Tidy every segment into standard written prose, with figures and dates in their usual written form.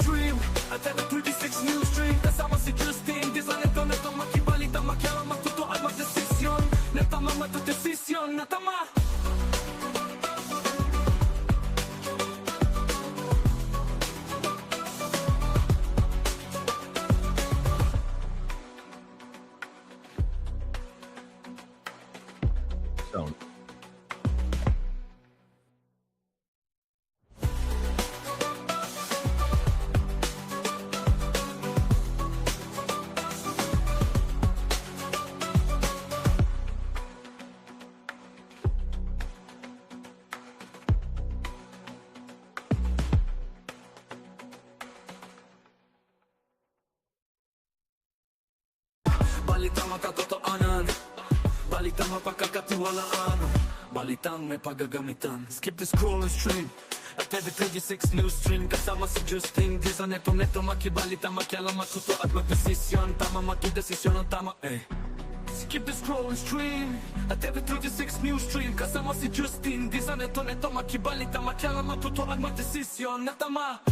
stream at every 36 news stream. Kasama si Justin, di sa neto makibalita, makialam, matuto at magdesisyon. Natama matudesisyon, natama. Sound. Balitang makatotoanan, balitang mapagkakatiwalaan, balitang may paggagamitan. Skip the scroll and stream at every 36 news stream. Kasama si Justin, di sa neto makibalita, makialam, matuto at magdesisyon. Tama makidesisyon ang tama, eh. Skip the scroll and stream at every 36 news stream. Kasama si Justin, di sa neto makibalita, makialam, matuto at magdesisyon. Natama.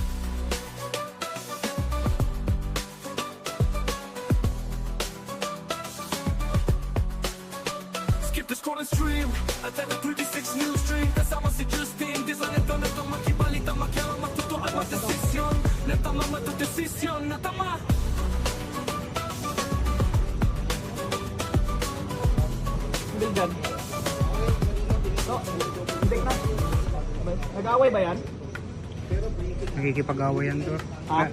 Skip the scroll and stream at every 36 news stream. Kasama si Justin, di sa neto makibalita, makialam, matuto at magdesisyon. Natama matudesisyon, natama. Bildan. Oh, hindi na. Nag-away ba yan? Nakikipag-awayan to. Ha?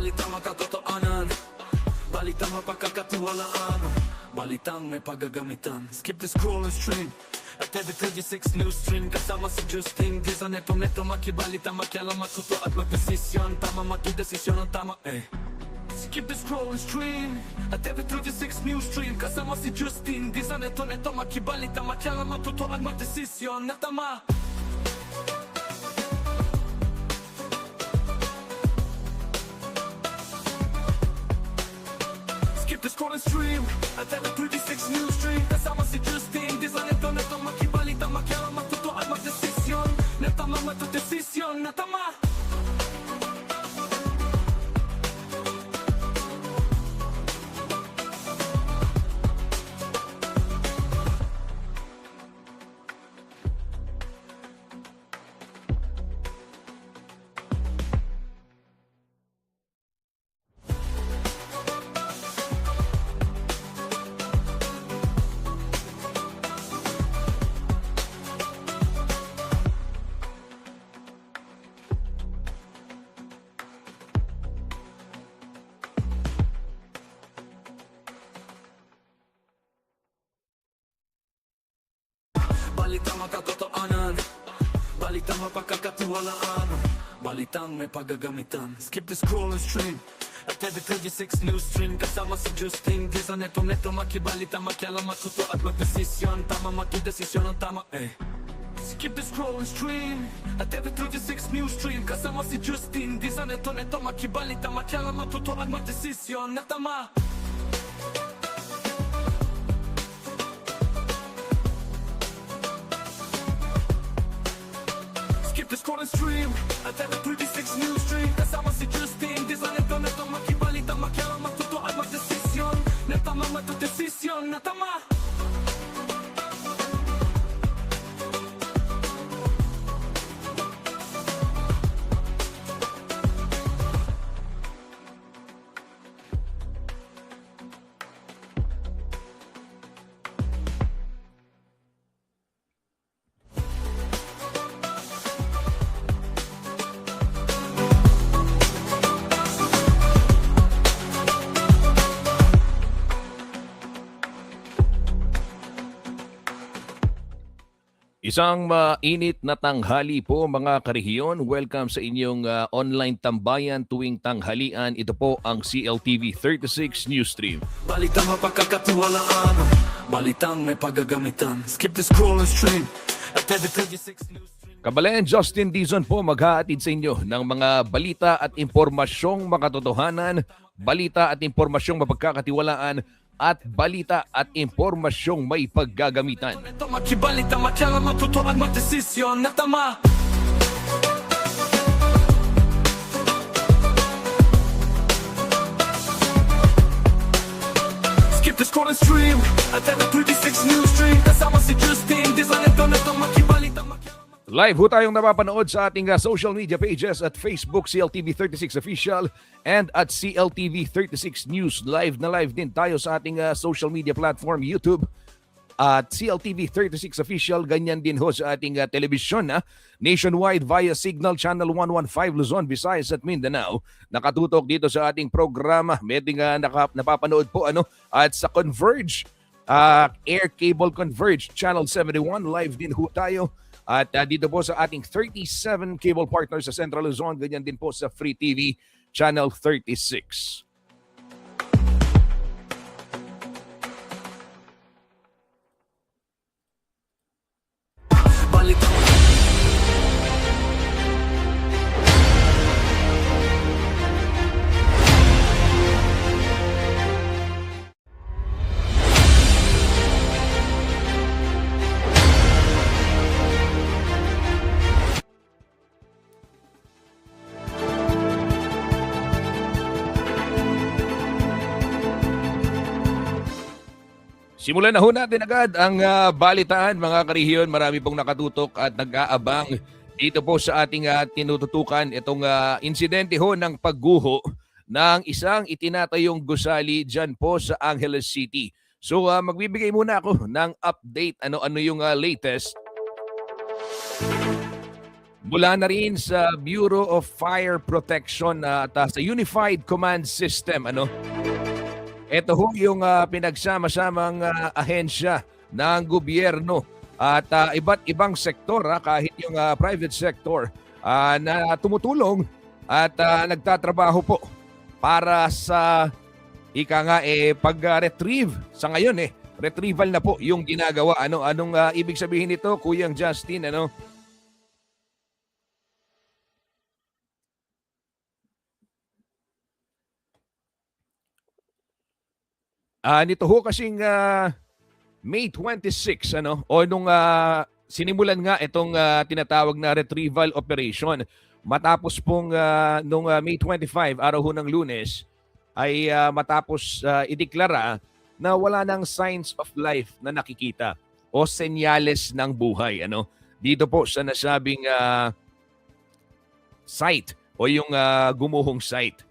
Balitang makatotoanan, balitang mapagkakatiwalaan, balitang may paggagamitan. Skip the scroll and stream at every 36 news stream. Kasama si Justin, di sa neto makibalita, makialam, matuto at magdesisyon. Tama makidesisyon ang tama, eh. Skip the scroll and stream at every 36 news stream. Kasama si Justin, di sa neto makibalita, makialam, matuto at magdesisyon. Natama. Skip the scroll and stream at every 36 news stream. Kasama si Justin, di sa neto makibalita, makialam, matuto at magdesisyon. Natama matudesisyon, natama. Balitang makatotoanan, balitang mapagkakatiwalaan, balitang may paggagamitan. Skip the scroll and stream at every 36 news stream. Kasama si Justin, di sa neto makibalita, makialam, matuto at magdesisyon. Tama makidesisyon ang tama, eh. Skip the scroll and stream at every 36 news stream. Kasama si Justin, di sa neto makibalita, makialam, matuto at magdesisyon. Natama. Skip the scroll and stream at every 36 news stream. Kasama si Justin, di sa neto makibalita, makialam, matuto at magdesisyon. Natama matudesisyon, natama. Isang mainit na tanghali po mga karehiyon. Welcome sa inyong online tambayan tuwing tanghalian. Ito po ang CLTV 36 News Stream. Balitang mapagkakatiwalaan, balitang may paggagamitan. Skip the scroll and stream at TV 36 News Stream. Kabalen, Justin Dizon po maghahatid sa inyo ng mga balita at impormasyong makatotohanan, balita at impormasyong mapagkakatiwalaan, at balita at impormasyong may paggagamitan. Ito makibalita, matyala, matuto at magdesisyon na tama. Skip the scroll and stream at TV 36 News Stream. Kasama si Justin Dizon. Ito makibalita, Live ho tayong napapanood sa ating social media pages at Facebook CLTV36 Official and at CLTV36 News. Live na live din tayo sa ating social media platform YouTube at CLTV36 Official. Ganyan din ho sa ating telebisyon nationwide via Signal Channel 115 Luzon, Visayas at Mindanao. Nakatutok dito sa ating programa. Medyo napapanood po at sa Converge, Air Cable Converge Channel 71. Live din ho tayo. At dito po sa ating 37 cable partners sa Central Luzon, ganyan din po sa Free TV Channel 36. balitang Simulan na ho natin agad ang balitaan mga karehiyon. Marami pong nakatutok at nag-aabang dito po sa ating tinututukan itong insidente ho ng pagguho ng isang itinatayong gusali dyan po sa Angeles City. So magbibigay muna ako ng update ano yung latest. Mula na rin sa Bureau of Fire Protection at sa Unified Command System Ito ho yung pinagsama-samang ahensya ng gobyerno at iba't ibang sektor kahit yung private sector na tumutulong at nagtatrabaho po para sa pag-retrieve. Sa ngayon retrieval na po yung ginagawa. Anong ibig sabihin nito, Kuyang Justin? Nito ho kasing May 26 o nung sinimulan nga itong tinatawag na retrieval operation matapos pong nung May 25 araw ho ng Lunes ay matapos ideklara na wala nang signs of life na nakikita o senyales ng buhay dito po sa nasabing site o yung gumuhong site.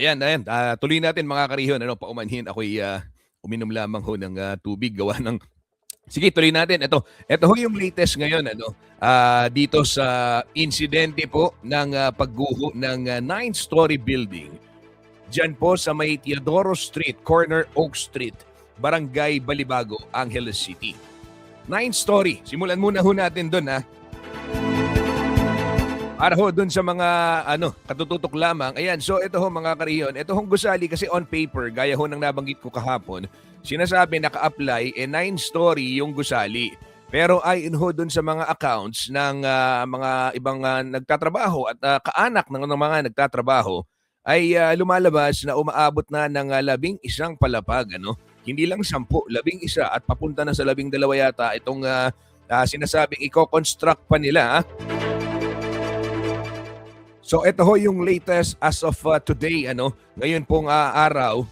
Ayan. Tuloy natin mga karihon. Paumanhin ako'y uminom lamang ho ng tubig gawa ng... Sige, tuloy natin. Ito ho yung latest ngayon dito sa insidente po ng pagguho ng 9-story building. Diyan po sa may Teodoro Street, corner Oak Street, Barangay Balibago, Angeles City. 9-story. Simulan muna ho natin doon Para ho dun sa mga katututok lamang. Ayan, so ito ho mga kariyon. Ito hong gusali kasi on paper, gaya ho ng nabanggit ko kahapon, sinasabi naka-apply 9-story yung gusali. Pero ayon ho dun sa mga accounts ng mga ibang nagtatrabaho at kaanak ng mga nagtatrabaho ay lumalabas na umaabot na ng 11 palapag hindi lang 10, 11 at papunta na sa 12 yata itong sinasabing i-construct pa nila. So ito ho yung latest as of today, ngayon pong araw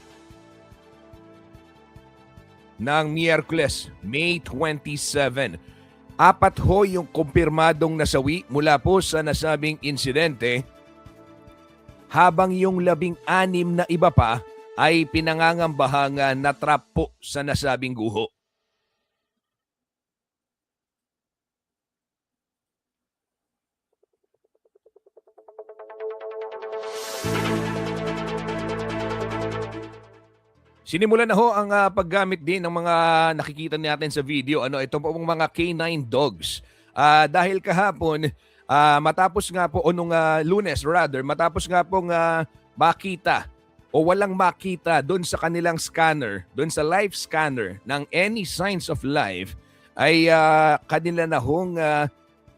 ng Miyerkules, May 27. 4 ho yung kumpirmadong nasawi mula po sa nasabing insidente, habang yung 16 na iba pa ay pinangangambahang natrap po sa nasabing guho. Sinimulan na ho ang paggamit din ng mga nakikita natin sa video. Ito po mga canine dogs. Dahil kahapon, matapos nga po, o nung Lunes rather, matapos nga pong makita o walang makita doon sa kanilang scanner, doon sa life scanner ng any signs of life, ay kanila na hong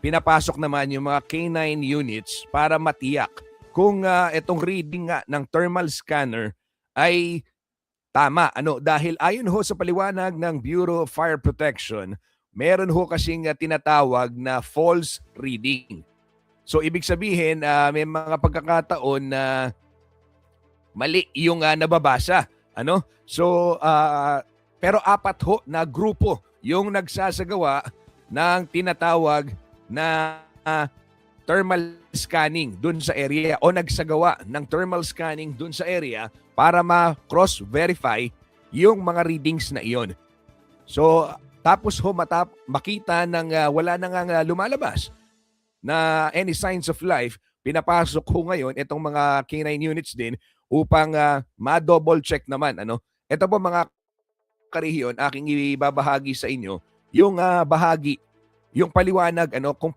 pinapasok naman yung mga canine units para matiyak kung itong reading nga ng thermal scanner ay tama. Dahil ayon ho sa paliwanag ng Bureau of Fire Protection, meron ho kasing tinatawag na false reading. So ibig sabihin, may mga pagkakataon na mali yung nababasa. So pero 4 ho na grupo yung nagsasagawa ng tinatawag na thermal scanning dun sa area, o nagsagawa ng thermal scanning dun sa area para ma-cross-verify yung mga readings na iyon. So, tapos ho makita ng wala na nga lumalabas na any signs of life, pinapasok ho ngayon itong mga canine units din upang ma-double check naman. Ito po mga karehiyon, aking ibabahagi sa inyo yung bahagi, yung paliwanag kung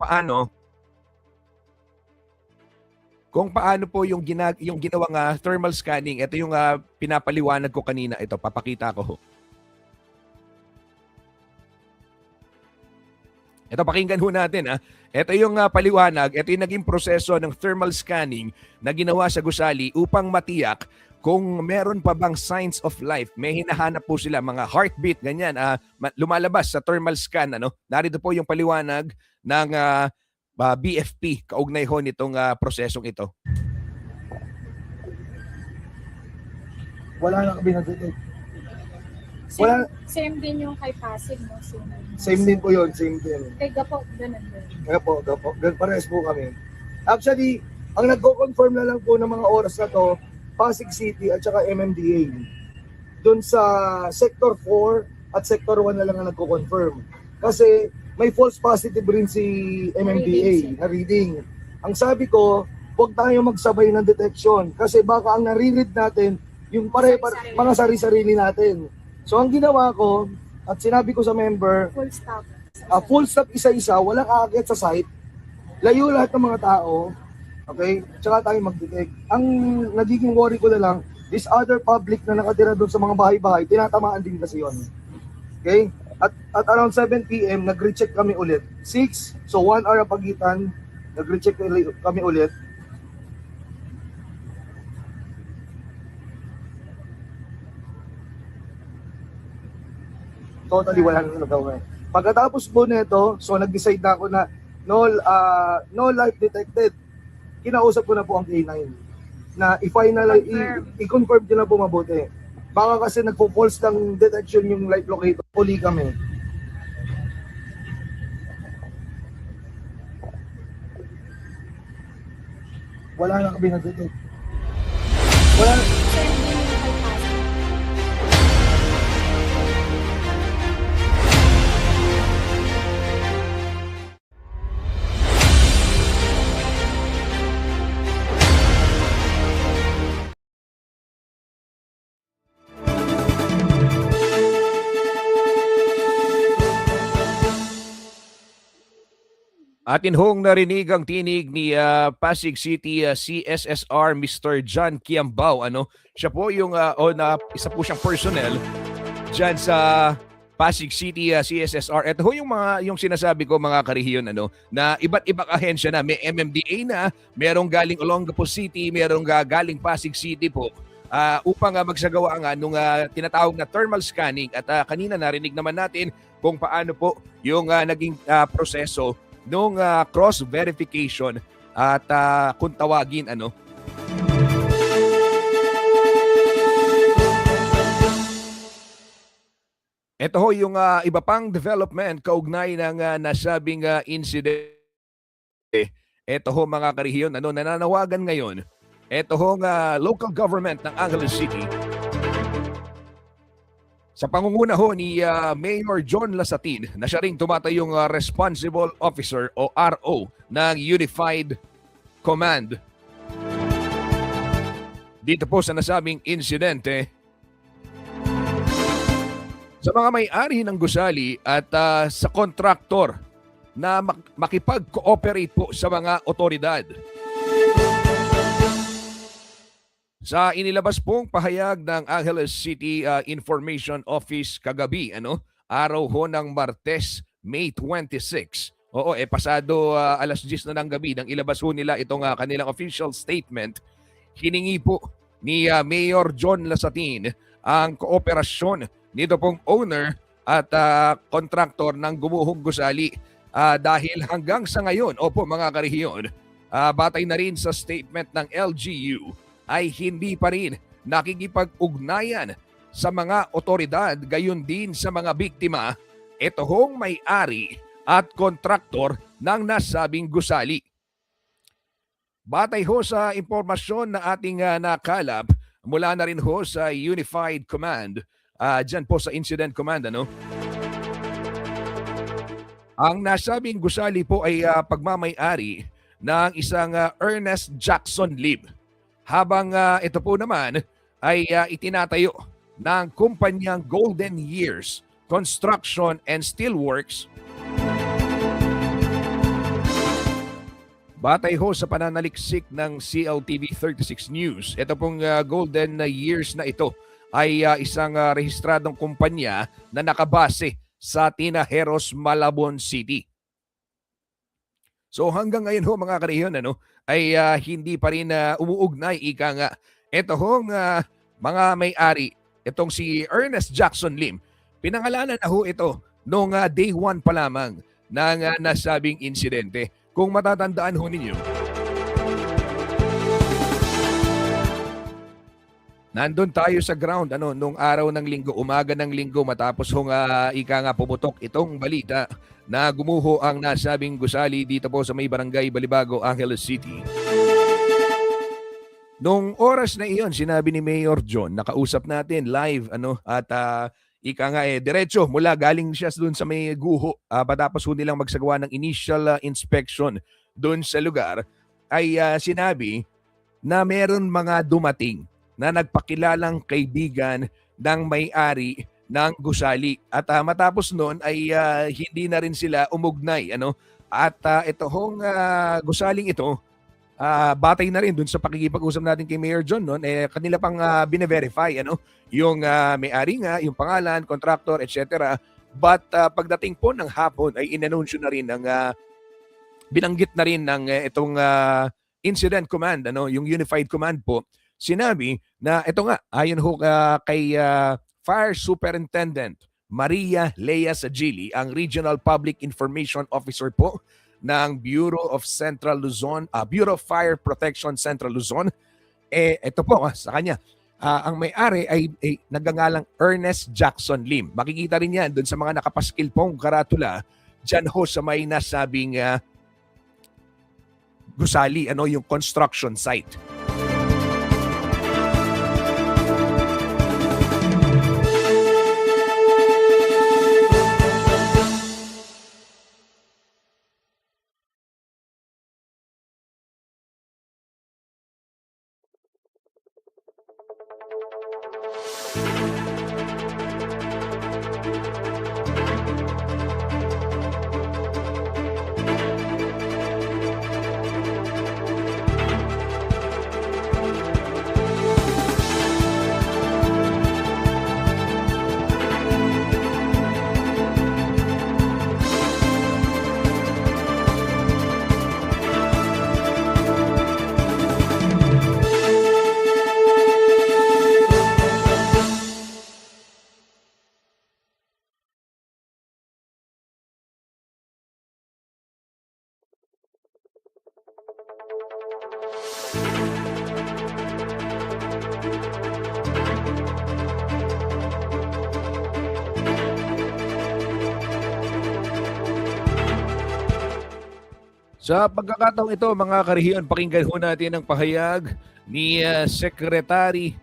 paano po yung ginawang thermal scanning. Ito yung pinapaliwanag ko kanina. Ito, papakita ko ho. Ito, pakinggan ho natin. Ito yung paliwanag. Ito yung naging proseso ng thermal scanning na ginawa sa gusali upang matiyak kung meron pa bang signs of life. May hinahanap po sila, mga heartbeat, ganyan. Lumalabas sa thermal scan. Narito po yung paliwanag ng BFP, kaugnay ho nitong prosesong ito. Wala na kami na-detect. Same din yung kay Pasig, no? Same din po yun, same din. Kay Gapo, ganun din. Gapo. Parehas po kami. Actually, ang nagko-confirm na lang po ng mga oras na to, Pasig City at saka MMDA. Doon sa Sector 4 at Sector 1 na lang ang nagko-confirm. Kasi may false positive rin si MMDA na reading. Ang sabi ko, huwag tayo magsabay ng detection kasi baka ang nare-read natin yung mga sari-sarili natin. So ang ginawa ko at sinabi ko sa member, full stop isa-isa, walang aakyat sa site, layo lahat ng mga tao, okay? Tsaka tayo mag-detect. Ang nagiging worry ko na lang, this other public na nakatira doon sa mga bahay-bahay, tinatamaan din kasi yun. Okay? At around 7 p.m., nag-recheck kami ulit. 6, so 1 hour ang pagitan, nag-recheck kami ulit. Totally wala nang nagawa. Pagkatapos po nito, so nag-decide na ako na no life detected. Kinausap ko na po ang K9 na i-confirm nyo na po mabuti. Baka kasi nagpo-false ng detection yung light locator. Uli kami. Wala na kami na-detect. Wala. Same din yung kay Pasig. Atin hong narinig ang tinig ni Pasig City CSSR Mr. John Kiambao. Siya po yung isa po siyang personnel diyan sa Pasig City CSSR. Ito ho yung sinasabi ko mga karehiyon na iba't ibang ahensya na. May MMDA na, merong galing Olongapo City, merong galing Pasig City po. upang magsagawa nga nung tinatawag na thermal scanning. At kanina narinig naman natin kung paano po yung naging proseso nung cross-verification at kung tawagin Ito ho yung iba pang development kaugnay ng nasabing incident. Ito ho mga karehiyon, nananawagan ngayon. Ito ho local government ng Angeles City. Sa pangunguna ho ni Mayor John Lasatin na siya ring tumatayong Responsible Officer o RO ng Unified Command. Dito po sa nasabing insidente, sa mga may-ari ng gusali at sa kontraktor na makipag-cooperate po sa mga otoridad. Sa inilabas pong pahayag ng Angeles City Information Office kagabi, araw ho ng Martes, May 26. Oo, pasado alas 10 na ng gabi nang ilabas ho nila itong kanilang official statement. Hiningi po ni Mayor John Lasatin ang kooperasyon nito pong owner at kontraktor ng gumuhong gusali dahil hanggang sa ngayon, mga karehiyon, batay na rin sa statement ng LGU, ay hindi pa rin nakikipag-ugnayan sa mga otoridad, gayon din sa mga biktima, ito hong may-ari at kontraktor ng nasabing gusali. Batay ho sa impormasyon na ating nakalap mula na rin ho sa Unified Command, dyan po sa Incident Command, ang nasabing gusali po ay pagmamay-ari ng isang Ernest Jackson Lim. Habang ito po naman ay itinatayo ng kumpanyang Golden Years Construction and Steelworks. Batay ho sa pananaliksik ng CLTV 36 News, ito pong Golden Years na ito ay isang rehistradong kumpanya na nakabase sa Tinajeros, Malabon City. So hanggang ngayon ho mga karehiyon, ay hindi pa rin umuugnay ika nga. Ito hong mga may-ari, itong si Ernest Jackson Lim, pinangalanan na ho ito noong day 1 pa lamang ng nasabing insidente. Kung matatandaan ho ninyo, nandun tayo sa ground nung araw ng linggo, umaga ng linggo, matapos hong ika nga pumutok itong balita na gumuho ang nasabing gusali dito po sa may barangay Balibago, Angeles City. Nung oras na iyon, sinabi ni Mayor John, nakausap natin live at ika nga diretso mula galing siya doon sa may guho, patapos ho nilang magsagawa ng initial inspection doon sa lugar, ay sinabi na meron mga dumating na nagpakilalang kaibigan ng may-ari ng gusali. At matapos noon ay hindi na rin sila umugnay. At ito hong gusaling ito, batay na rin dun sa pakikipag-usap natin kay Mayor John noon, kanila pang bine-verify yung may-ari nga, yung pangalan, contractor, etc. But pagdating po ng hapon ay inanunsyo na rin binanggit na rin ng itong Incident Command, yung Unified Command po, sinabi na ito nga, ayon ho kay Fire Superintendent Maria Lea Sagili, ang Regional Public Information Officer po ng Bureau of Fire Protection Central Luzon. Ito po sa kanya, ang may-ari ay nagngangalang Ernest Jackson Lim. Makikita rin yan doon sa mga nakapaskil pong karatula dyan ho sa may nasabing gusali, yung construction site. Sa pagkakataong ito, mga karehiyon, pakinggan ho natin ang pahayag ni Secretary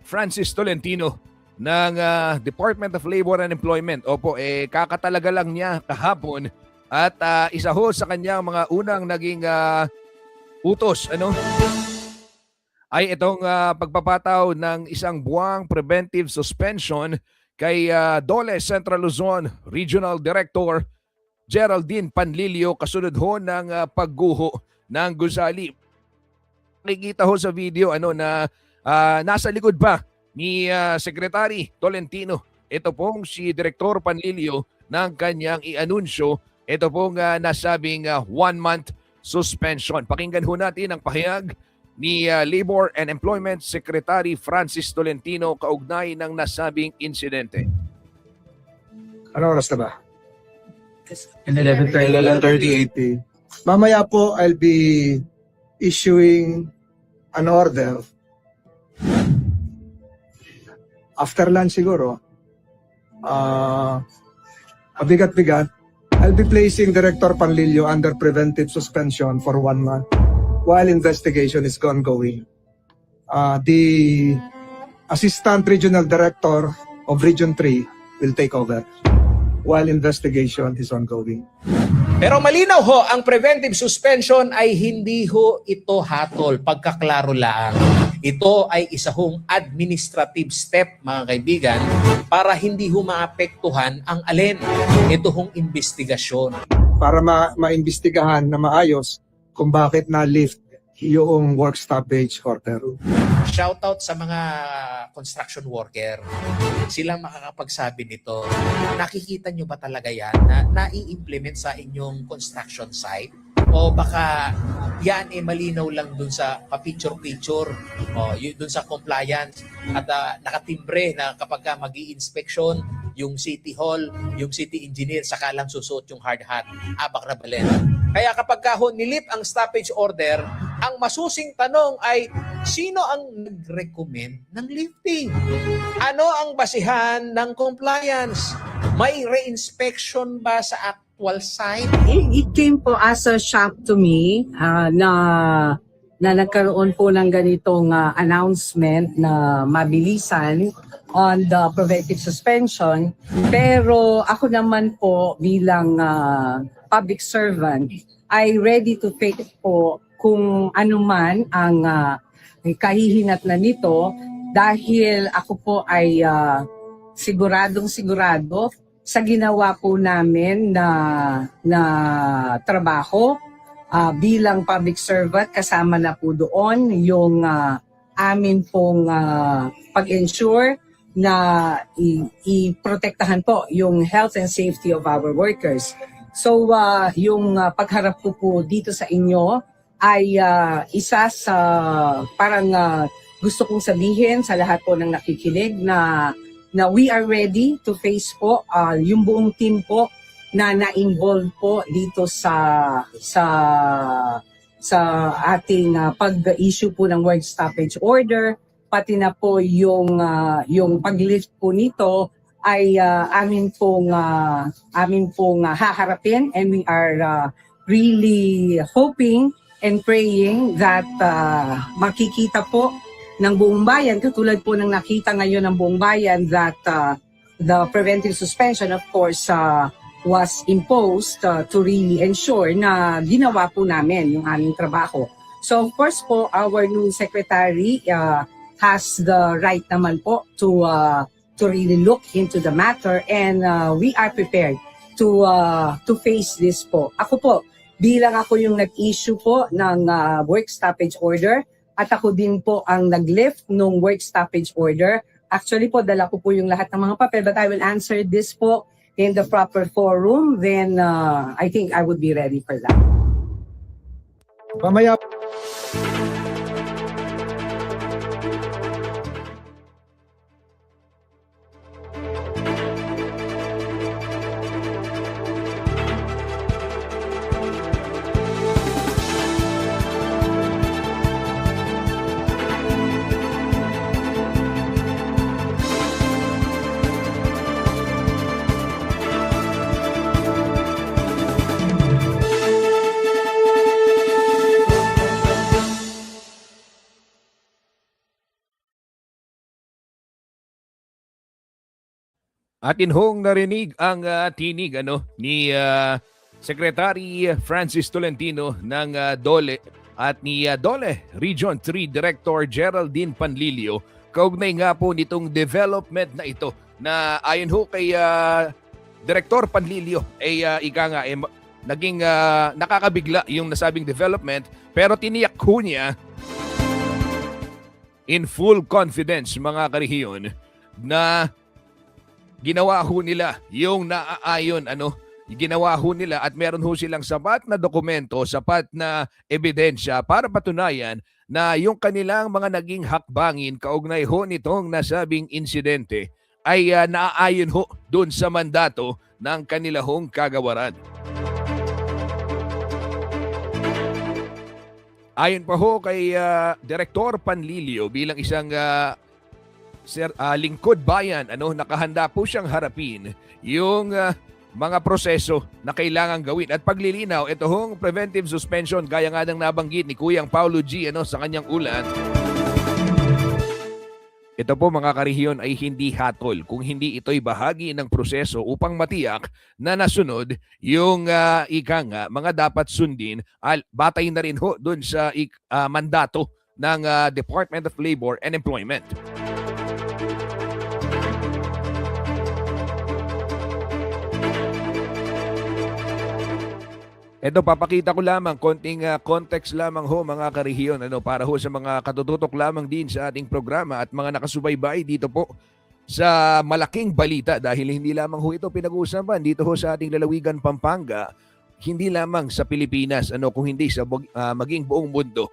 Francis Tolentino ng Department of Labor and Employment. Opo, kakatalaga lang niya kahapon at isa ho sa kanyang mga unang naging utos ay itong pagpapataw ng isang buwang preventive suspension kay Dole Central Luzon Regional Director Geraldine Panlilio kasunod ho ng pagguho ng gusali. Nakikita ho sa video na nasa likod pa ni Secretary Tolentino. Ito pong si Director Panlilio ng kanyang i-anunsyo. Ito pong nasabing 1-month suspension. Pakinggan ho natin ang pahayag ni Labor and Employment Secretary Francis Tolentino kaugnay ng nasabing insidente. Ano oras na ba? 11:30. Mamaya po, I'll be issuing an order. After lunch siguro, mabigat-bigat, I'll be placing Director Panlilio under preventive suspension for 1 month while investigation is ongoing. The Assistant Regional Director of Region 3 will take over while investigation is ongoing. Pero malinaw ho, ang preventive suspension ay hindi ho ito hatol, pagkaklaro lang. Ito ay isa hong administrative step, mga kaibigan, para hindi ho maapektuhan ang alin. Ito hong investigasyon. Para maimbestigahan na maayos kung bakit na-lift yung work stoppage order. Shoutout sa mga construction worker. Silang makakapagsabi nito. Nakikita nyo ba talaga yan na nai-implement sa inyong construction site? O baka yan malinaw lang dun sa pa-picture-picture, dun sa compliance at nakatimbre na kapag mag-i-inspection yung city hall, yung city engineer, saka lang susuot yung hard hat. Abak na balen. Kaya kapag nilip ang stoppage order, ang masusing tanong ay sino ang nag-recommend ng lifting? Ano ang basihan ng compliance? May re-inspection ba sa actual site? It came po as a shock to me na nagkaroon po ng ganitong announcement na mabilisan on the preventive suspension. Pero ako naman po bilang public servant ay ready to face po kung ano man ang kahihinat na nito dahil ako po ay siguradong sigurado sa ginawa po namin na trabaho bilang public servant. Kasama na po doon yung amin pong pag-ensure na i-protektahan po yung health and safety of our workers. So yung pagharap ko po dito sa inyo ay isa sa parang gusto kong sabihin sa lahat po ng nakikinig na we are ready to face po yung buong team po na na-involve po dito sa ating pag-issue po ng work stoppage order, pati na po yung pag-lift po nito ay amin pong haharapin, and we are really hoping and praying that makikita po ng buong bayan, katulad po ng nakita ngayon ng buong bayan, that the preventive suspension of course was imposed to really ensure na ginawa po namin yung aming trabaho. So of course po, our new secretary has the right naman po to really look into the matter, and we are prepared to face this po. Ako po, bilang ako yung nag-issue po ng work stoppage order, at ako din po ang nag-lift nung work stoppage order. Actually po, dala ko po yung lahat ng mga papel, but I will answer this po in the proper forum. Then I think I would be ready for that. Mamaya Atin hong narinig ang tinig ni Secretary Francis Tolentino ng DOLE at ni DOLE Region 3 Director Geraldine Panlilio kaugnay nga po nitong development na ito na ayon ho kay Director Panlilio ay ika nga naging nakakabigla yung nasabing development pero tiniyak ho niya in full confidence mga karehiyon na ginawa ho nila yung naaayon ginawa ho nila at meron ho silang sapat na dokumento, sapat na ebidensya para patunayan na yung kanilang mga naging hakbangin kaugnay ho nitong nasabing insidente ay naaayon ho doon sa mandato ng kanila hong kagawaran. Ayon pa ho kay Direktor Panlilio bilang isang lingkod bayan, nakahanda po siyang harapin yung mga proseso na kailangan gawin. At paglilinaw, ito hong preventive suspension, gaya nga ng nabanggit ni Kuyang Paulo G. Sa kanyang ulat. Ito po mga karehiyon ay hindi hatol kung hindi ito'y bahagi ng proseso upang matiyak na nasunod yung mga dapat sundin batay na rin ho dun sa mandato ng Department of Labor and Employment. Ito, papakita ko lamang, konting context lamang ho mga karehiyon para ho sa mga katututok lamang din sa ating programa at mga nakasubaybay dito po sa malaking balita dahil hindi lamang ho ito pinag-uusapan dito ho sa ating lalawigan Pampanga, hindi lamang sa Pilipinas, kung hindi sa maging buong mundo.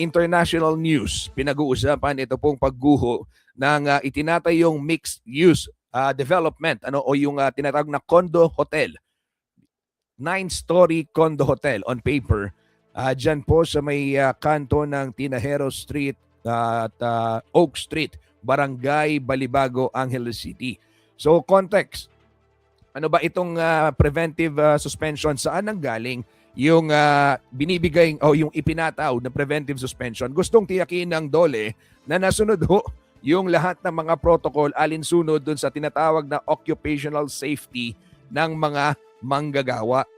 International news, pinag-uusapan ito pong pagguho ng itinatayong mixed use development o yung tinatawag na condo hotel. 9-story condo hotel on paper. Dyan po sa may kanto ng Tinajero Street at Oak Street, Barangay Balibago, Angeles City. So context, ano ba itong preventive suspension? Saan nanggaling yung binibigay o yung ipinataw na preventive suspension? Gustong tiyakin ng DOLE na nasunod ho yung lahat ng mga protocol alinsunod dun sa tinatawag na occupational safety ng mga manggagawa.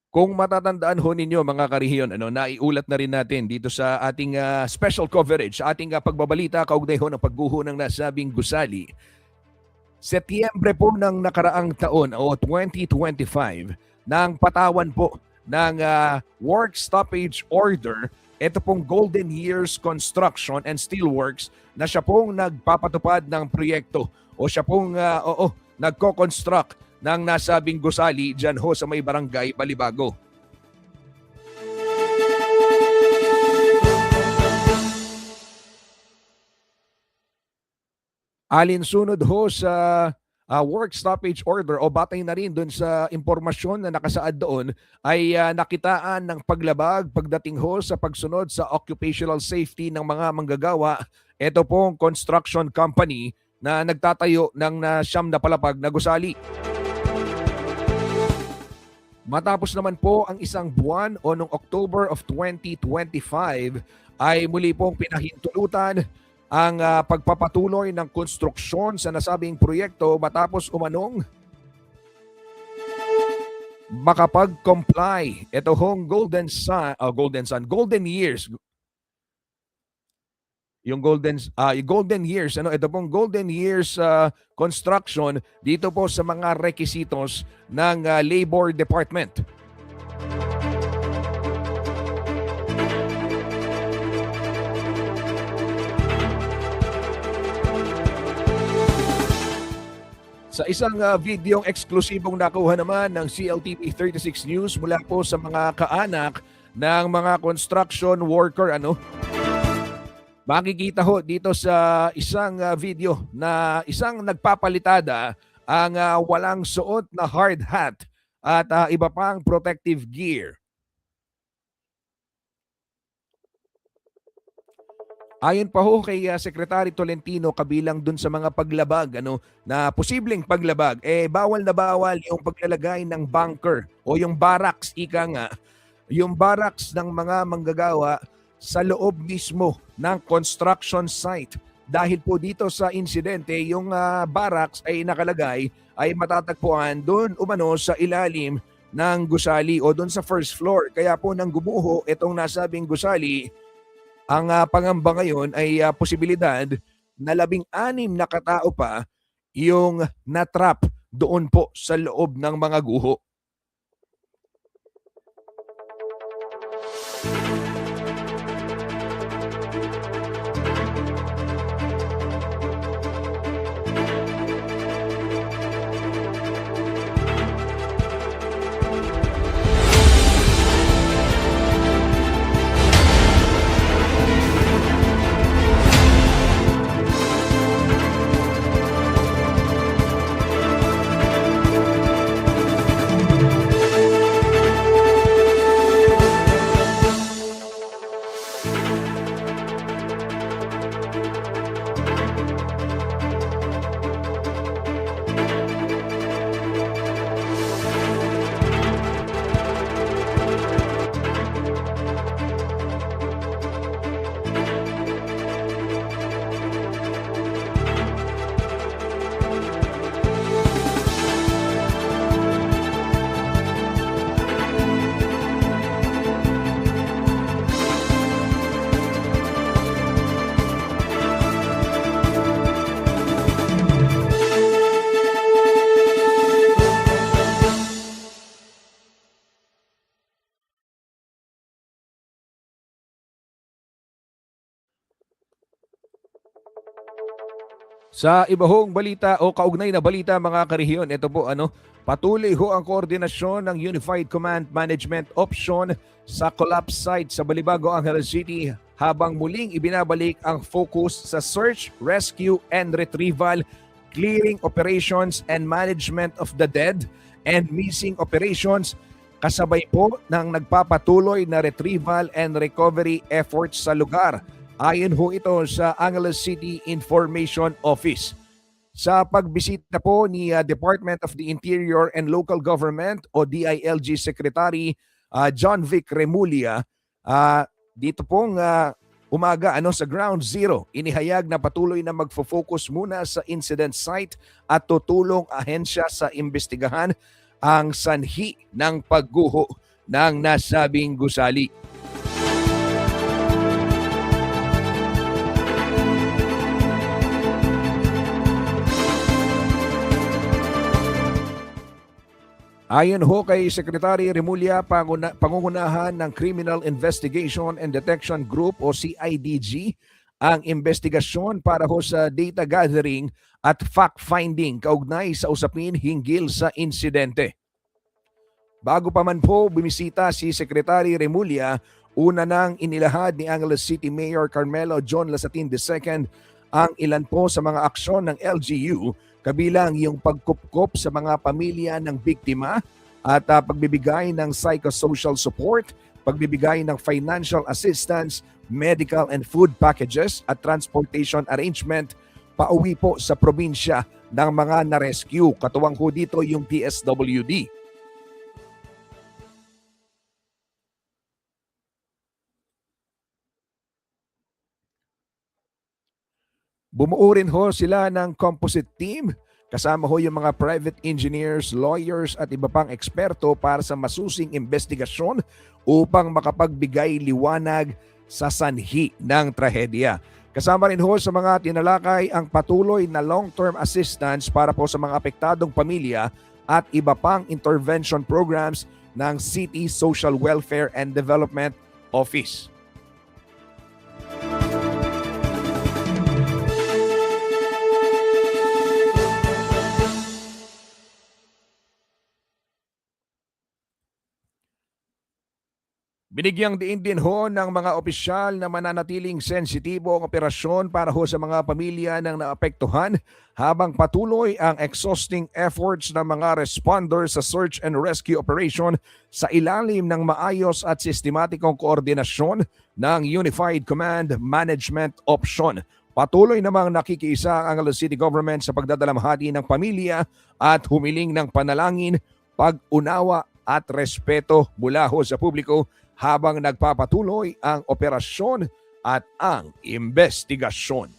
Kung matatandaan ho ninyo mga karehiyon, naiulat na rin natin dito sa ating special coverage, sa ating pagbabalita kaugnay ho ng pagguho ng nasabing gusali. Setyembre po ng nakaraang taon o 2025, nang patawan po ng work stoppage order ito pong Golden Years Construction and Steelworks na siya pong nagpapatupad ng proyekto o siya pong nagko-construct ng nasabing gusali dyan ho sa may barangay Balibago. Alinsunod ho sa work stoppage order o batay na rin doon sa impormasyon na nakasaad doon ay nakitaan ng paglabag pagdating ho sa pagsunod sa occupational safety ng mga manggagawa. Ito pong construction company na nagtatayo ng siyam na palapag na gusali. Matapos naman po ang isang buwan o noong October of 2025 ay muli pong pinahintulutan ang pagpapatuloy ng konstruksyon sa nasabing proyekto matapos umanong makapag-comply. Ito hong Golden Years. Yung Golden Years, ito pong Golden Years construction dito po sa mga requisitos ng Labor Department. Sa isang videong eksklusibong nakuha naman ng CLTV 36 News mula po sa mga kaanak ng mga construction worker, makikita ho dito sa isang video na isang nagpapalitada ang walang suot na hard hat at iba pang protective gear. Ayon pa ho kay Secretary Tolentino, kabilang dun sa mga paglabag na posibleng paglabag, bawal na bawal yung paglalagay ng bunker o yung barracks, ika nga, yung barracks ng mga manggagawa sa loob mismo ng construction site. Dahil po dito sa insidente, yung barracks ay nakalagay ay matatagpuan doon umano sa ilalim ng gusali o doon sa first floor. Kaya po nang gumuho itong nasabing gusali, ang pangamba ngayon ay posibilidad na 16 na katao pa yung natrap doon po sa loob ng mga guho. Sa iba hong balita o kaugnay na balita mga karehiyon, ito po patuloy ho ang koordinasyon ng Unified Command Management Option sa collapse site sa Balibago, Angeles City habang muling ibinabalik ang focus sa search, rescue and retrieval, clearing operations and management of the dead and missing operations kasabay po ng nagpapatuloy na retrieval and recovery efforts sa lugar. Ayon ho ito sa Angeles City Information Office. Sa pagbisita po ni Department of the Interior and Local Government o DILG Secretary John Vic Remulla, dito pong umaga sa Ground Zero, inihayag na patuloy na magfo-focus muna sa incident site at tutulong ahensya sa imbestigahan ang sanhi ng pagguho ng nasabing gusali. Ayon ho kay Secretary Remulla, pangungunahan ng Criminal Investigation and Detection Group o CIDG ang investigasyon para ho sa data gathering at fact-finding kaugnay sa usapin hinggil sa insidente. Bago pa man po bumisita si Secretary Remulla, una nang inilahad ni Angeles City Mayor Carmelo John Lasatin II ang ilan po sa mga aksyon ng LGU, kabilang yung pagkupkop sa mga pamilya ng biktima at pagbibigay ng psychosocial support, pagbibigay ng financial assistance, medical and food packages at transportation arrangement pauwi po sa probinsya ng mga na-rescue. Katuwang ho dito yung PSWD. Bumuo rin ho sila ng composite team. Kasama ho yung mga private engineers, lawyers at iba pang eksperto para sa masusing investigasyon upang makapagbigay liwanag sa sanhi ng trahedya. Kasama rin ho sa mga tinalakay ang patuloy na long-term assistance para po sa mga apektadong pamilya at iba pang intervention programs ng City Social Welfare and Development Office. Binigyang diin din ho ng mga opisyal na mananatiling sensitibo ang operasyon para ho sa mga pamilya ng naapektuhan habang patuloy ang exhausting efforts ng mga responders sa search and rescue operation sa ilalim ng maayos at sistematikong koordinasyon ng Unified Command Management Option. Patuloy namang nakikiisa ang Angeles City Government sa pagdadalamhati ng pamilya at humiling ng panalangin, pag-unawa at respeto mula ho sa publiko habang nagpapatuloy ang operasyon at ang investigasyon.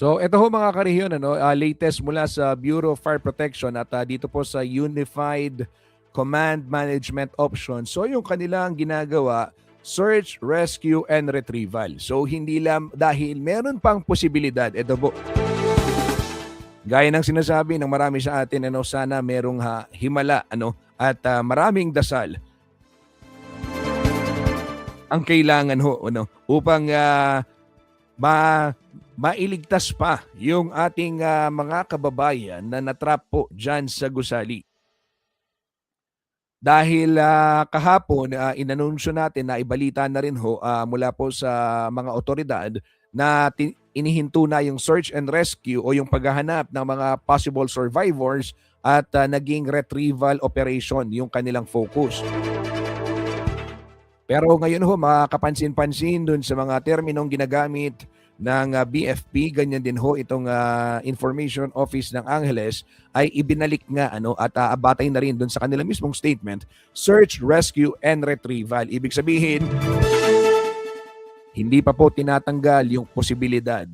So ito ho mga karehiyon, latest mula sa Bureau of Fire Protection at dito po sa Unified Command Management Option. So yung kanilang ginagawa, search, rescue, and retrieval. So hindi lang dahil meron pang posibilidad, ito po. Gaya ng sinasabi ng marami sa atin, sana merong himala at maraming dasal ang kailangan upang mailigtas pa yung ating mga kababayan na natrap po dyan sa gusali. Dahil kahapon, inanunsyo natin na ibalita na rin mula po sa mga otoridad na inihinto na yung search and rescue o yung paghahanap ng mga possible survivors at naging retrieval operation yung kanilang focus. Pero ngayon makakapansin-pansin dun sa mga terminong ginagamit ng BFP, ganyan din itong Information Office ng Angeles ay ibinalik nga at abatay na rin dun sa kanilang mismong statement, search, rescue, and retrieval. Ibig sabihin, hindi pa po tinatanggal yung posibilidad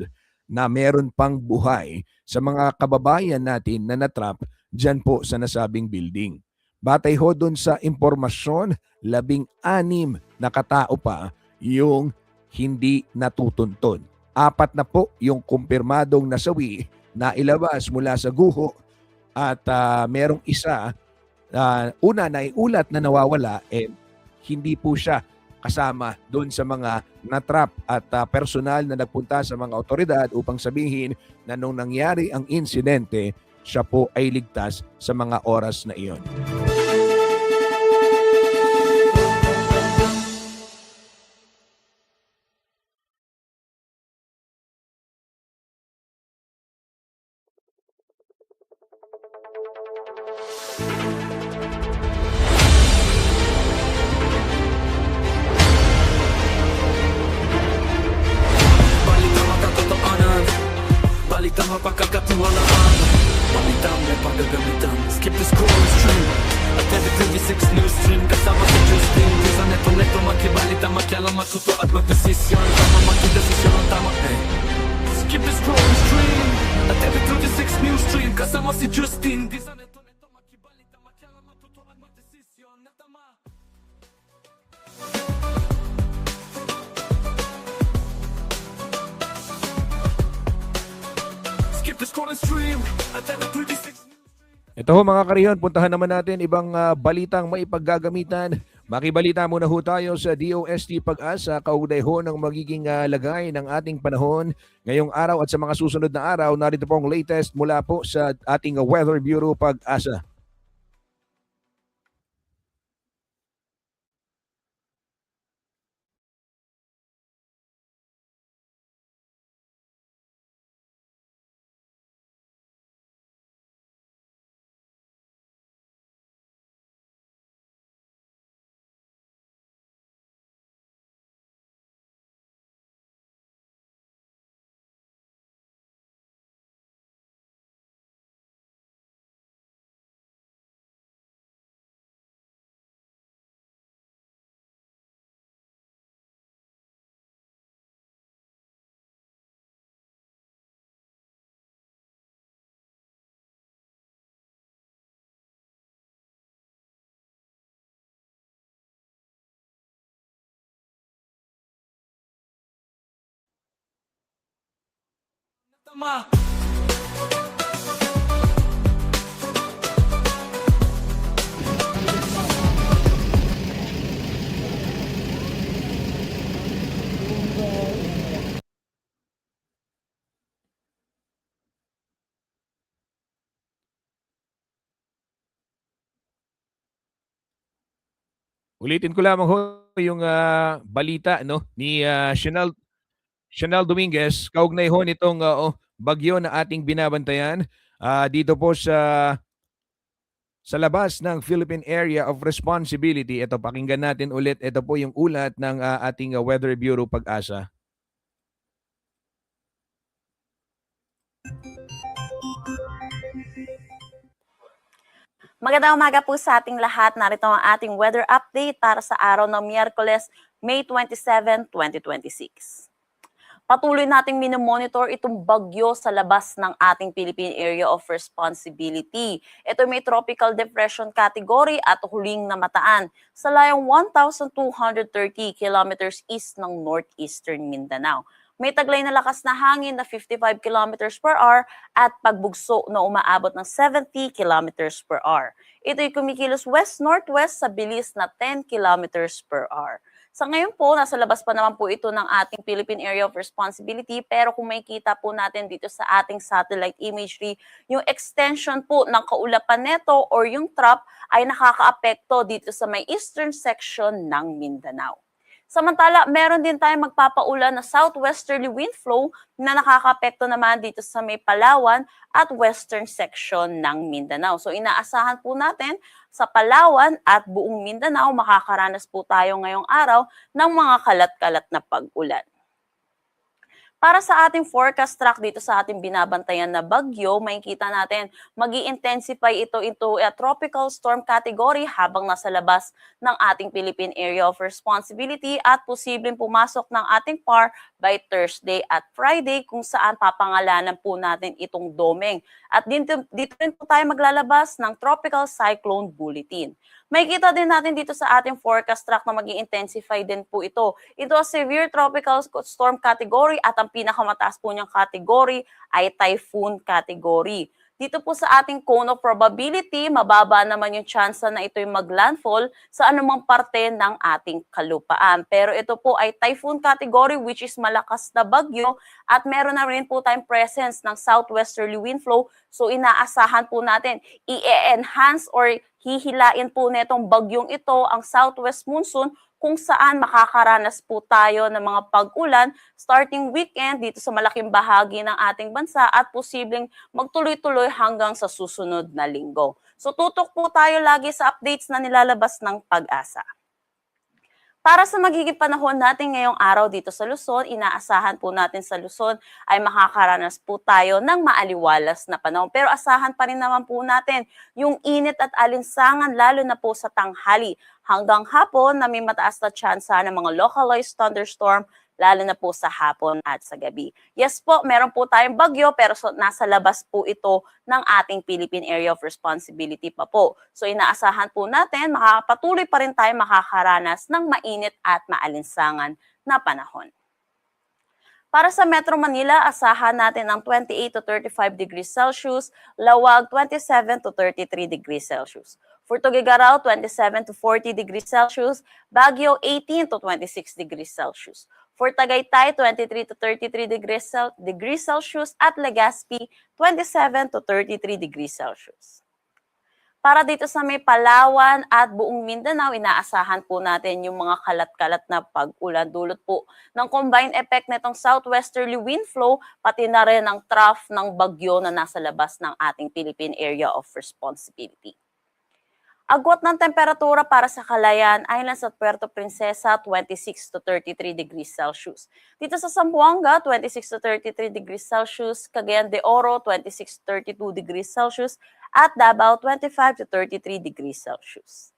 na meron pang buhay sa mga kababayan natin na natrap dyan po sa nasabing building. Batay dun sa impormasyon, 16 na katao pa yung hindi natutunton. 4 na po yung kumpirmadong nasawi na ilabas mula sa guho at merong isa una na iulat na nawawala hindi po siya kasama doon sa mga natrap at personal na nagpunta sa mga otoridad upang sabihin na nung nangyari ang insidente, siya po ay ligtas sa mga oras na iyon. Balitang makatotohanan, balitang mapagkakatiwalaan, balitang may pagagamitan. Skip the scroll stream at every 26 news stream. Kasama si Justin Di sa neto magkibalita, makialam, matuto at magdesisyon. Tama magdesisyon ang tama Skip the scroll stream at every 26 news stream. Kasama si Justin Di sa neto magkibalita, makialam, matuto at magdesisyon na tama. Skip the scroll stream at every 26 Ito mga karehiyon, puntahan naman natin ibang balitang maipaggagamitan. Makibalita muna tayo sa DOST Pag-asa kaugnay ng magiging lagay ng ating panahon ngayong araw at sa mga susunod na araw. Narito po ang latest mula po sa ating Weather Bureau Pag-asa. tama. Ulitin ko lamang ho yung balita no ni Chanel Dominguez kaugnay ho nitong bagyo na ating binabantayan dito po sa labas ng Philippine Area of Responsibility. Ito, pakinggan natin ulit. Ito po yung ulat ng ating Weather Bureau Pag-asa. Magandang umaga po sa ating lahat. Narito ang ating weather update para sa araw ng Miyerkules, May 27, 2026. Patuloy nating minomonitor itong bagyo sa labas ng ating Philippine Area of Responsibility. Ito may tropical depression category at huling namataan sa layong 1,230 kilometers east ng northeastern Mindanao. May taglay na lakas na hangin na 55 kilometers per hour at pagbugso na umaabot ng 70 kilometers per hour. Ito'y kumikilos west-northwest sa bilis na 10 kilometers per hour. Sa ngayon po, nasa labas pa naman po ito ng ating Philippine Area of Responsibility, pero kung makikita po natin dito sa ating satellite imagery, yung extension po ng kaulapan neto or yung trap ay nakakaapekto dito sa may eastern section ng Mindanao. Samantala, meron din tayong magpapaulan na southwesterly wind flow na nakakaapekto naman dito sa may Palawan at western section ng Mindanao. So inaasahan po natin sa Palawan at buong Mindanao, makakaranas po tayo ngayong araw ng mga kalat-kalat na pag-ulan. Para sa ating forecast track dito sa ating binabantayan na bagyo, makikita natin mag-i-intensify ito into a tropical storm category habang nasa labas ng ating Philippine Area of Responsibility at posibleng pumasok ng ating PAR by Thursday at Friday kung saan papangalanan po natin itong domeng. At dito rin po tayo maglalabas ng Tropical Cyclone Bulletin. Makikita din natin dito sa ating forecast track na mag-i-intensify din po ito. Ito ang severe tropical storm category at ang pinakamataas po niyang category ay typhoon category. Dito po sa ating cone of probability, mababa naman yung chance na ito'y maglandfall sa anumang parte ng ating kalupaan. Pero ito po ay typhoon category which is malakas na bagyo at meron na rin po tayong presence ng southwesterly wind flow. So inaasahan po natin i-enhance or hihilain po netong bagyong ito ang southwest monsoon kung saan makakaranas po tayo ng mga pag-ulan starting weekend dito sa malaking bahagi ng ating bansa at posibleng magtuloy-tuloy hanggang sa susunod na linggo. So tutok po tayo lagi sa updates na nilalabas ng Pag-asa. Para sa magiging panahon natin ngayong araw dito sa Luzon, inaasahan po natin sa Luzon ay makakaranas po tayo ng maaliwalas na panahon. Pero asahan pa rin naman po natin yung init at alinsangan lalo na po sa tanghali hanggang hapon na may mataas na tsansa ng mga localized thunderstorm lalo na po sa hapon at sa gabi. Yes po, meron po tayong bagyo pero nasa labas po ito ng ating Philippine Area of Responsibility pa po. So inaasahan po natin, makapatuloy pa rin tayo makakaranas ng mainit at maalinsangan na panahon. Para sa Metro Manila, asahan natin ang 28 to 35 degrees Celsius, Lawag 27 to 33 degrees Celsius. For Tuguegarao, 27 to 40 degrees Celsius, Baguio 18 to 26 degrees Celsius. For Tagaytay, 23 to 33 degrees Celsius at Legazpi, 27 to 33 degrees Celsius. Para dito sa may Palawan at buong Mindanao, inaasahan po natin yung mga kalat-kalat na pag-ulan dulot po ng combined effect nitong southwesterly wind flow, pati na rin ang trough ng bagyo na nasa labas ng ating Philippine Area of Responsibility. Agwat ng temperatura para sa Calayan Islands at Puerto Princesa, 26 to 33 degrees Celsius. Dito sa Zamboanga, 26 to 33 degrees Celsius. Cagayan de Oro, 26 to 32 degrees Celsius. At Davao, 25 to 33 degrees Celsius.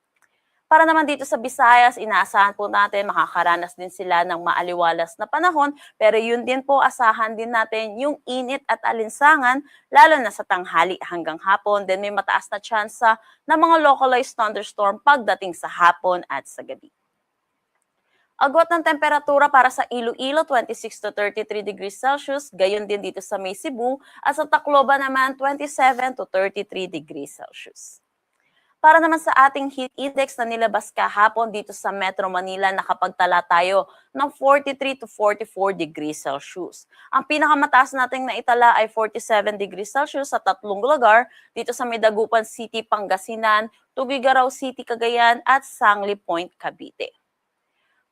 Para naman dito sa Visayas, inaasahan po natin makakaranas din sila ng maaliwalas na panahon, pero yun din po asahan din natin yung init at alinsangan, lalo na sa tanghali hanggang hapon. Then may mataas na tsansa ng mga localized thunderstorm pagdating sa hapon at sa gabi. Agwat ng temperatura para sa Iloilo, 26 to 33 degrees Celsius, gayon din dito sa may Cebu, at sa Tacloban naman, 27 to 33 degrees Celsius. Para naman sa ating heat index na nilabas kahapon dito sa Metro Manila, nakapagtala tayo ng 43 to 44 degrees Celsius. Ang pinakamataas nating naitala ay 47 degrees Celsius sa tatlong lugar dito sa Dagupan City, Pangasinan, Tugigaraw City, Cagayan at Sangli Point, Cavite.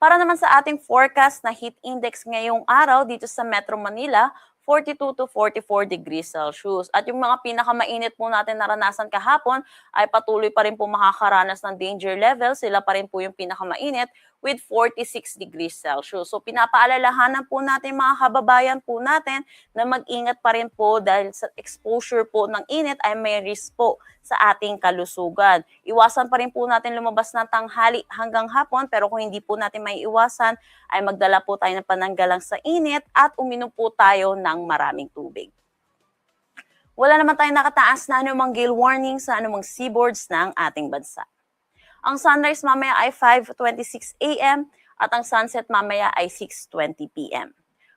Para naman sa ating forecast na heat index ngayong araw dito sa Metro Manila, 42 to 44 degrees Celsius. At yung mga pinakamainit po natin naranasan kahapon ay patuloy pa rin po makakaranas ng danger level. Sila pa rin po yung pinakamainit with 46 degrees Celsius. So pinapaalalahanan po natin mga kababayan po natin na mag-ingat pa rin po dahil sa exposure po ng init ay may risk po sa ating kalusugan. Iwasan pa rin po natin lumabas ng tanghali hanggang hapon, pero kung hindi po natin may iwasan ay magdala po tayo ng pananggalang sa init at uminom po tayo ng maraming tubig. Wala naman tayong nakataas na anumang gale warning sa anumang seaboards ng ating bansa. Ang sunrise mamaya ay 5:26 a.m. at ang sunset mamaya ay 6:20 p.m.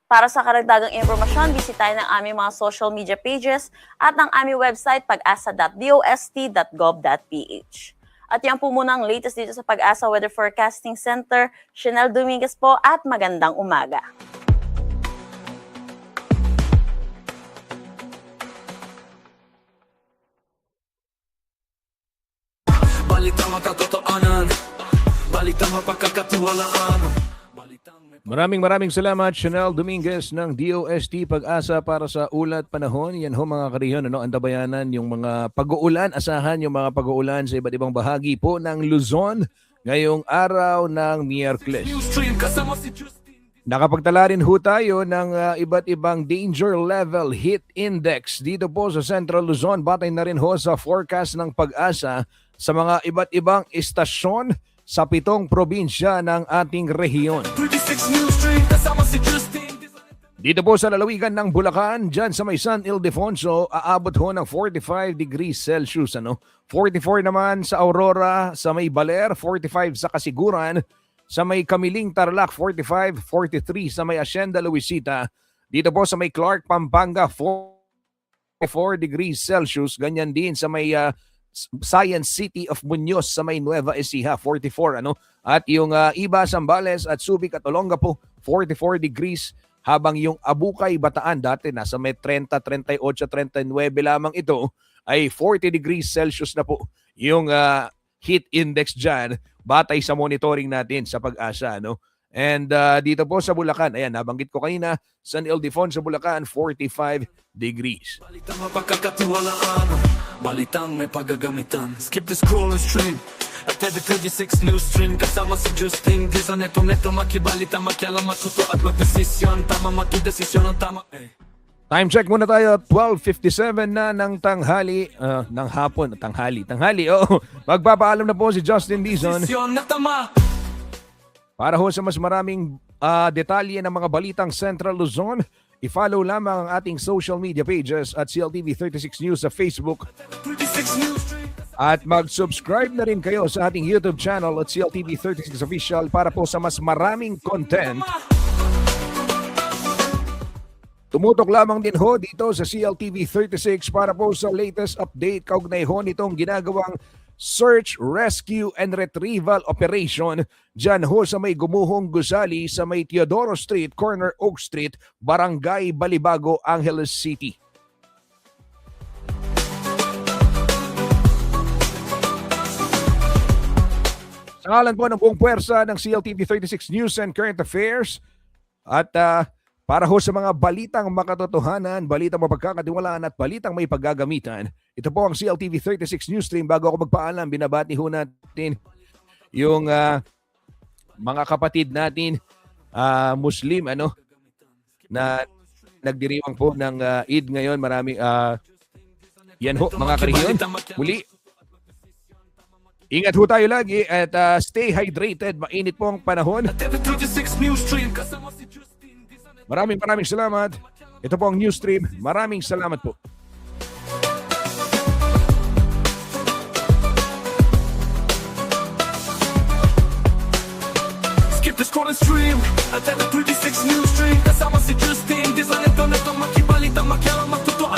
Para sa karagdagang impormasyon, bisitahin ang aming mga social media pages at ang aming website pag-asa.dost.gov.ph. At yan po muna ang latest dito sa Pag-asa Weather Forecasting Center. Chanel Dominguez po at magandang umaga. Balitang makatotohanan, balitang mapagkakatiwalaan. Maraming salamat, Chanel Dominguez ng DOST Pag-asa para sa ulat panahon. Yan ho mga kariyon, antabayanan yung mga pag-uulan, asahan yung mga pag-uulan sa iba't ibang bahagi po ng Luzon ngayong araw ng Miyerkules. Nakapagtala rin ho tayo ng iba't ibang danger level heat index dito po sa Central Luzon. Batay na rin ho sa forecast ng Pag-asa sa mga iba't ibang istasyon sa 7 probinsya ng ating rehiyon. Dito po sa lalawigan ng Bulacan, dyan sa may San Ildefonso, aabot ho ng 45 degrees Celsius. 44 naman sa Aurora, sa may Baler, 45 sa Kasiguran, sa may Kamiling Tarlac, 45, 43 sa may Hacienda Luisita. Dito po sa may Clark, Pampanga, 44 degrees Celsius. Ganyan din sa may Science City of Muñoz sa may Nueva Ecija, 44. At yung Iba, Zambales at Subic at Olongapo, 44 degrees. Habang yung Abukay, Bataan, dati nasa may 30, 38, 39 lamang ito, ay 40 degrees Celsius na po yung heat index dyan, batay sa monitoring natin sa Pag-asa. And dito po sa Bulacan, ayan, nabanggit ko kanina, San Ildefonso, Bulacan, 45 degrees. Balitang mapagkakatiwalaan, balitang may paggagamitan. Skip the scroll and stream at TV36 News Stream. Kasama si Justin Disa, neto makibalita, makialam, matuto at magdesisyon. Tama, makidesisyon ang tama. Time check muna tayo, 12:57 na ng tanghali, ng hapon, tanghali, oo. Magpapaalam na po si Justin Dizon. Desisyon na tama. Para ho sa mas maraming detalye ng mga balitang Central Luzon, i-follow lamang ang ating social media pages at CLTV 36 News sa Facebook. 36 News Stream. At mag-subscribe na rin kayo sa ating YouTube channel at CLTV 36 Official para po sa mas maraming content. Tumutok lamang din ho dito sa CLTV 36 para po sa latest update kaugnay ho nitong ginagawang Search, Rescue, and Retrieval Operation dyan ho sa may Gumuhong Gusali sa may Teodoro Street, Corner Oak Street, Barangay Balibago, Angeles City. Sa ngalan po ng buong puwersa ng CLTV 36 News and Current Affairs at para ho sa mga balitang makatotohanan, balitang mapagkakatiwalaan at balitang may paggagamitan, ito po ang CLTV 36 News Stream. Bago ako magpaalam, binabati ho natin yung mga kapatid natin Muslim na nagdiriwang po ng Eid ngayon. Maraming yan ho mga kariyon. Muli, ingat ho tayo lagi at stay hydrated. Mainit po ang panahon. TV36 News Stream. Kasama si Justin. Maraming salamat. Ito po ang news stream. Maraming salamat po. Skip the scroll and stream at TV36 News Stream. Kasama si Justin.